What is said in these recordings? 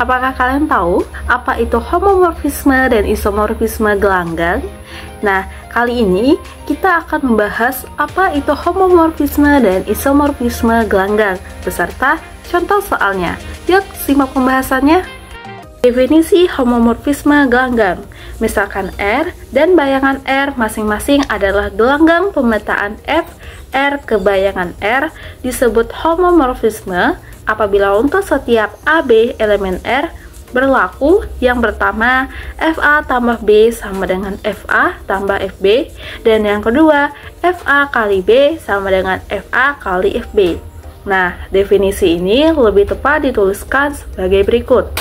Apakah kalian tahu apa itu homomorfisme dan isomorfisme gelanggang? Nah, kali ini kita akan membahas apa itu homomorfisme dan isomorfisme gelanggang beserta contoh soalnya. Yuk, simak pembahasannya. Definisi homomorfisme gelanggang. Misalkan R dan bayangan R masing-masing adalah gelanggang pemetaan F, R ke bayangan R disebut homomorfisme apabila untuk setiap AB elemen R berlaku yang pertama FA tambah B sama dengan FA tambah FB, dan yang kedua FA kali B sama dengan FA kali FB. Nah, definisi ini lebih tepat dituliskan sebagai berikut.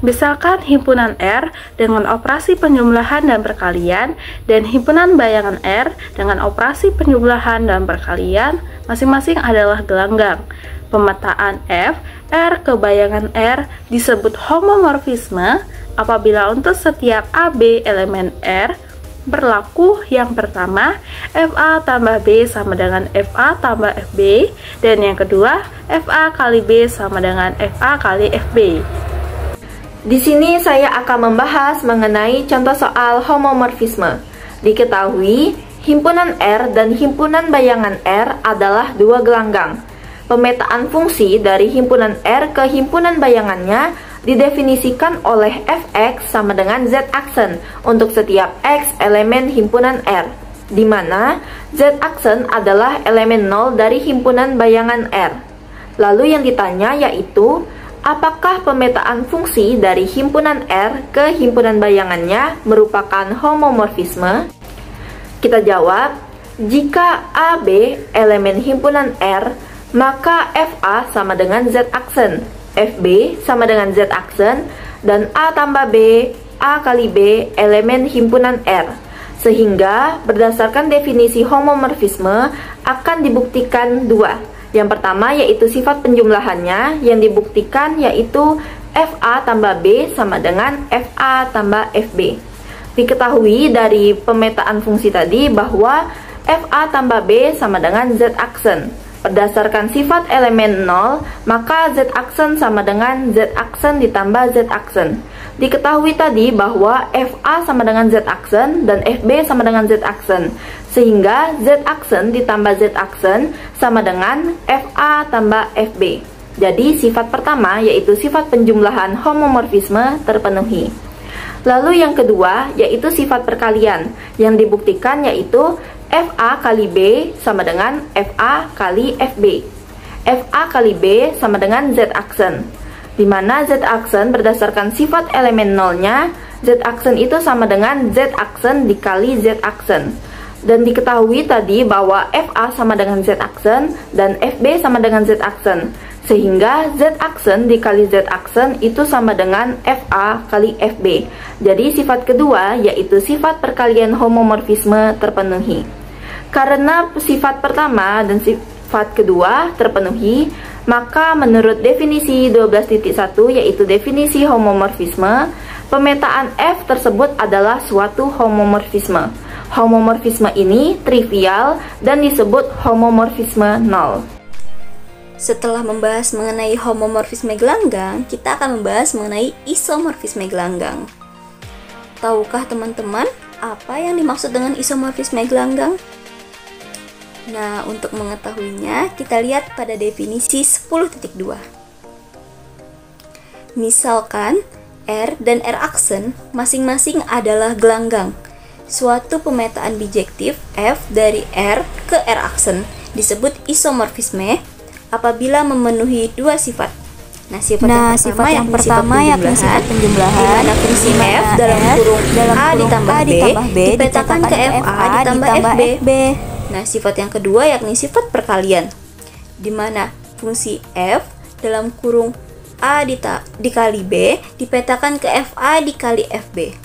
Misalkan himpunan R dengan operasi penjumlahan dan perkalian dan himpunan bayangan R dengan operasi penjumlahan dan perkalian masing-masing adalah gelanggang. Pemetaan F, R ke bayangan R disebut homomorfisme apabila untuk setiap AB elemen R berlaku yang pertama FA tambah B sama dengan FA tambah FB, dan yang kedua FA kali B sama dengan FA kali FB. Di sini saya akan membahas mengenai contoh soal homomorfisme. Diketahui, himpunan R dan himpunan bayangan R adalah dua gelanggang. Pemetaan fungsi dari himpunan R ke himpunan bayangannya didefinisikan oleh fx sama dengan z-aksen untuk setiap x elemen himpunan R, di mana z-aksen adalah elemen 0 dari himpunan bayangan R. Lalu yang ditanya yaitu, apakah pemetaan fungsi dari himpunan R ke himpunan bayangannya merupakan homomorfisme? Kita jawab, jika AB elemen himpunan R, maka FA sama dengan Z-aksen, FB sama dengan Z-aksen, dan A tambah B, A kali B elemen himpunan R. Sehingga berdasarkan definisi homomorfisme akan dibuktikan dua. Yang pertama yaitu sifat penjumlahannya yang dibuktikan yaitu FA tambah B sama dengan FA tambah FB. Diketahui dari pemetaan fungsi tadi bahwa FA tambah B sama dengan Z-aksen. Berdasarkan sifat elemen 0, maka Z-aksen sama dengan Z-aksen ditambah Z-aksen. Diketahui tadi bahwa FA sama dengan Z-aksen dan FB sama dengan Z-aksen, sehingga Z-aksen ditambah Z-aksen sama dengan FA tambah FB. Jadi sifat pertama yaitu sifat penjumlahan homomorfisme terpenuhi. Lalu yang kedua yaitu sifat perkalian yang dibuktikan yaitu FA kali B sama dengan FA kali FB. FA kali B sama dengan Z-aksen, di mana Z-aksen berdasarkan sifat elemen 0-nya, Z-aksen itu sama dengan Z-aksen dikali Z-aksen. Dan diketahui tadi bahwa FA sama dengan Z-aksen dan FB sama dengan Z-aksen, sehingga Z-aksen dikali Z-aksen itu sama dengan FA kali FB. Jadi sifat kedua yaitu sifat perkalian homomorfisme terpenuhi. Karena sifat pertama dan sifat kedua terpenuhi, maka menurut definisi 12.1 yaitu definisi homomorfisme, pemetaan F tersebut adalah suatu homomorfisme. Homomorfisme ini trivial dan disebut homomorfisme 0. Setelah membahas mengenai homomorfisme gelanggang, kita akan membahas mengenai isomorfisme gelanggang. Tahukah teman-teman apa yang dimaksud dengan isomorfisme gelanggang? Nah, untuk mengetahuinya, kita lihat pada definisi 10.2. Misalkan, R dan R-aksen masing-masing adalah gelanggang. Suatu pemetaan bijektif F dari R ke R-aksen disebut isomorfisme apabila memenuhi dua sifat. Nah, sifat yang pertama yakni sifat penjumlahan, fungsi F dalam kurung A ditambah B dipetakan ke FA ditambah FB. Nah, sifat yang kedua yakni sifat perkalian, di mana fungsi F dalam kurung A dikali B dipetakan ke FA dikali FB,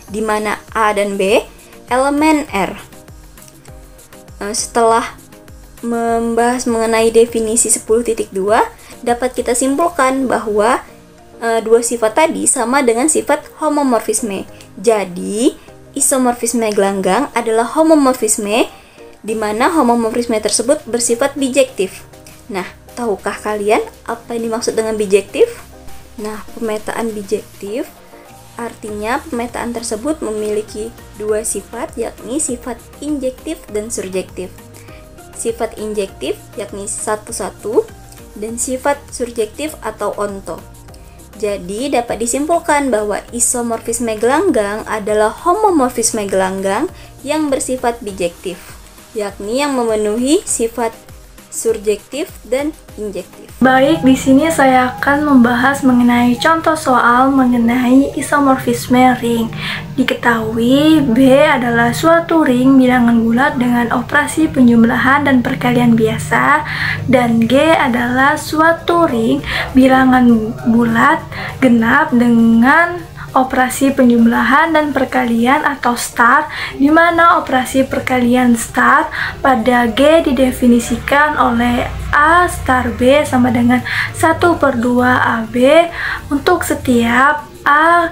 di mana A dan B elemen R. Setelah membahas mengenai definisi 10.2, dapat kita simpulkan bahwa dua sifat tadi sama dengan sifat homomorfisme. Jadi, isomorfisme gelanggang adalah homomorfisme di mana homomorfisme tersebut bersifat bijektif. Nah, tahukah kalian apa yang dimaksud dengan bijektif? Nah, pemetaan bijektif artinya pemetaan tersebut memiliki dua sifat, yakni sifat injektif dan surjektif. Sifat injektif yakni satu-satu dan sifat surjektif atau onto. Jadi dapat disimpulkan bahwa isomorfisme gelanggang adalah homomorfisme gelanggang yang bersifat bijektif, yakni yang memenuhi sifat surjektif dan injektif. Baik, di sini saya akan membahas mengenai contoh soal mengenai isomorfisme ring. Diketahui B adalah suatu ring bilangan bulat dengan operasi penjumlahan dan perkalian biasa, dan G adalah suatu ring bilangan bulat genap dengan operasi penjumlahan dan perkalian atau star, di mana operasi perkalian star pada G didefinisikan oleh A star B sama dengan 1/2 AB untuk setiap A,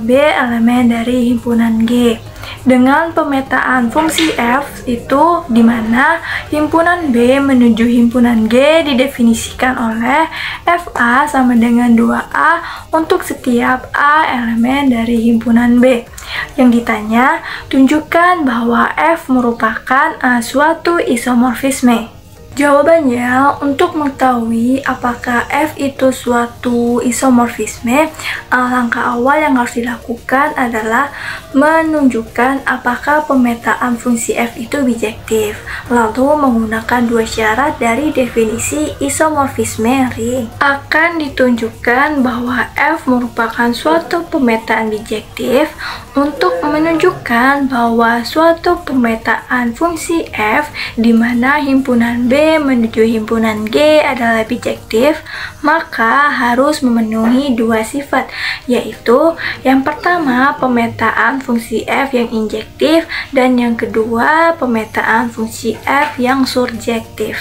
B elemen dari himpunan G. Dengan pemetaan fungsi f itu di mana himpunan B menuju himpunan G didefinisikan oleh FA sama dengan 2A untuk setiap A elemen dari himpunan B. Yang ditanya, tunjukkan bahwa f merupakan suatu isomorfisme. Jawabannya, untuk mengetahui apakah f itu suatu isomorfisme, langkah awal yang harus dilakukan adalah menunjukkan apakah pemetaan fungsi f itu bijektif, lalu menggunakan dua syarat dari definisi isomorfisme ring. Akan ditunjukkan bahwa f merupakan suatu pemetaan bijektif untuk menunjukkan bahwa suatu pemetaan fungsi f di mana himpunan B menuju himpunan G adalah bijektif, maka harus memenuhi dua sifat, yaitu yang pertama pemetaan fungsi f yang injektif dan yang kedua pemetaan fungsi f yang surjektif.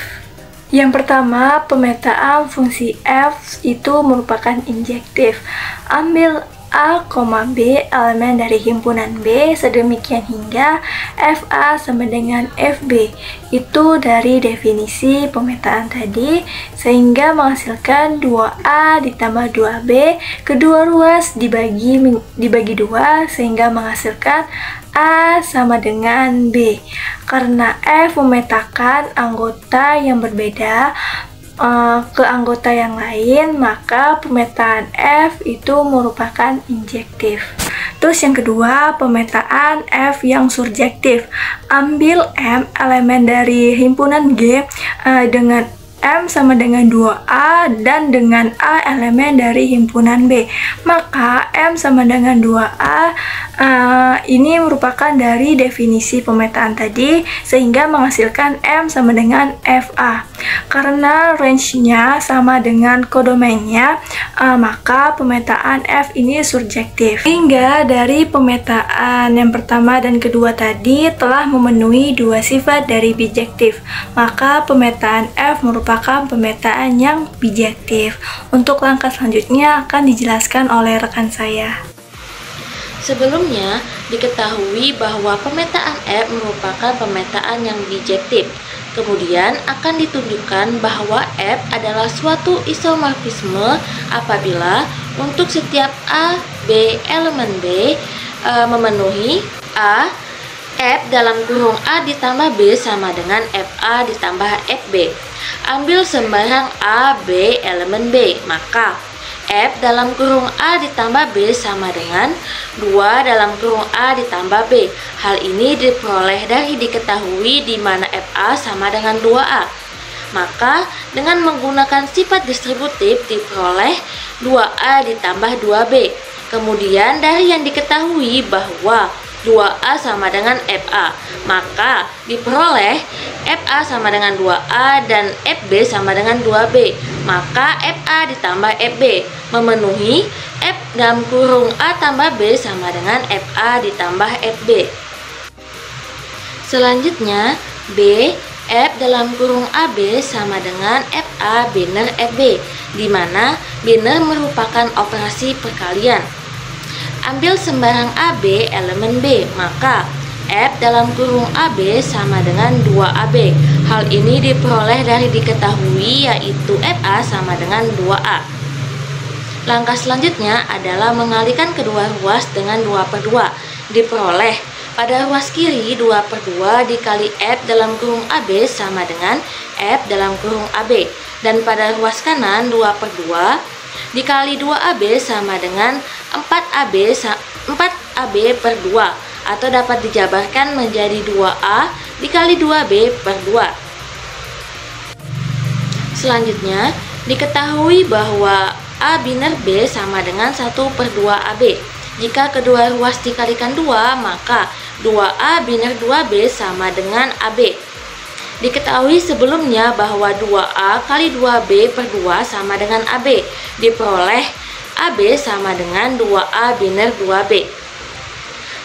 Yang pertama, pemetaan fungsi f itu merupakan injektif. Ambil A, B elemen dari himpunan B sedemikian hingga FA sama dengan FB. Itu dari definisi pemetaan tadi, sehingga menghasilkan 2A ditambah 2B, kedua ruas dibagi 2 sehingga menghasilkan A sama dengan B. Karena F memetakan anggota yang berbeda ke anggota yang lain, maka pemetaan F itu merupakan injektif. Terus yang kedua, pemetaan F yang surjektif. Ambil M elemen dari himpunan G dengan M sama dengan 2A dan dengan A elemen dari himpunan B. Maka M sama dengan 2A ini merupakan dari definisi pemetaan tadi, sehingga menghasilkan M sama dengan FA. Karena range-nya sama dengan kodomainnya, maka pemetaan F ini surjektif. Hingga dari pemetaan yang pertama dan kedua tadi telah memenuhi dua sifat dari bijektif, maka pemetaan F merupakan pemetaan yang bijektif. Untuk langkah selanjutnya akan dijelaskan oleh rekan saya. Sebelumnya, diketahui bahwa pemetaan F merupakan pemetaan yang bijektif. Kemudian akan ditunjukkan bahwa F adalah suatu isomorfisme apabila untuk setiap A, B, elemen B memenuhi A, F dalam kurung A ditambah B sama dengan FA ditambah FB. Ambil sembarang A, B, elemen B, maka F dalam kurung A ditambah B sama dengan 2 dalam kurung A ditambah B. Hal ini diperoleh dari diketahui di mana FA sama dengan 2A. Maka dengan menggunakan sifat distributif diperoleh 2A ditambah 2B. Kemudian dari yang diketahui bahwa 2A sama dengan FA, maka diperoleh FA sama dengan 2A dan FB sama dengan 2B. Maka FA ditambah FB memenuhi F dalam kurung A tambah B sama dengan FA ditambah FB. Selanjutnya, B, F dalam kurung AB sama dengan FA biner FB, di mana biner merupakan operasi perkalian. Ambil sembarang AB elemen B, maka F dalam kurung AB sama dengan 2AB. Hal ini diperoleh dari diketahui yaitu FA sama dengan 2A. Langkah selanjutnya adalah mengalihkan kedua ruas dengan 2/2. Diperoleh pada ruas kiri 2/2 dikali F dalam kurung AB sama dengan F dalam kurung AB. Dan pada ruas kanan 2/2 dikali 2AB sama dengan 4AB/2 atau dapat dijabarkan menjadi 2A dikali 2B/2. Selanjutnya, diketahui bahwa A biner B sama dengan 1/2 AB. Jika kedua ruas dikalikan 2, maka 2A biner 2B sama dengan AB. Diketahui sebelumnya bahwa 2A kali 2B/2 sama dengan AB. Diperoleh AB sama dengan 2A biner 2B.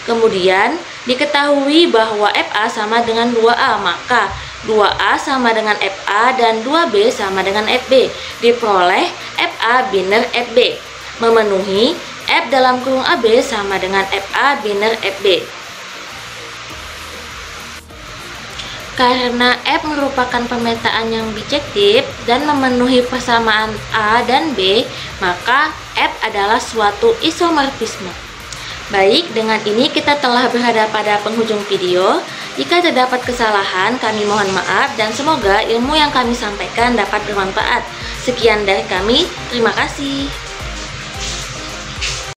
Kemudian, diketahui bahwa FA sama dengan 2A, maka 2A sama dengan FA dan 2B sama dengan FB. Diperoleh FA biner FB. Memenuhi F dalam kurung AB sama dengan FA biner FB. Karena F merupakan pemetaan yang bijektif dan memenuhi persamaan A dan B, maka F adalah suatu isomorfisme. Baik, dengan ini kita telah berada pada penghujung video. Jika terdapat kesalahan, kami mohon maaf dan semoga ilmu yang kami sampaikan dapat bermanfaat. Sekian dari kami, terima kasih.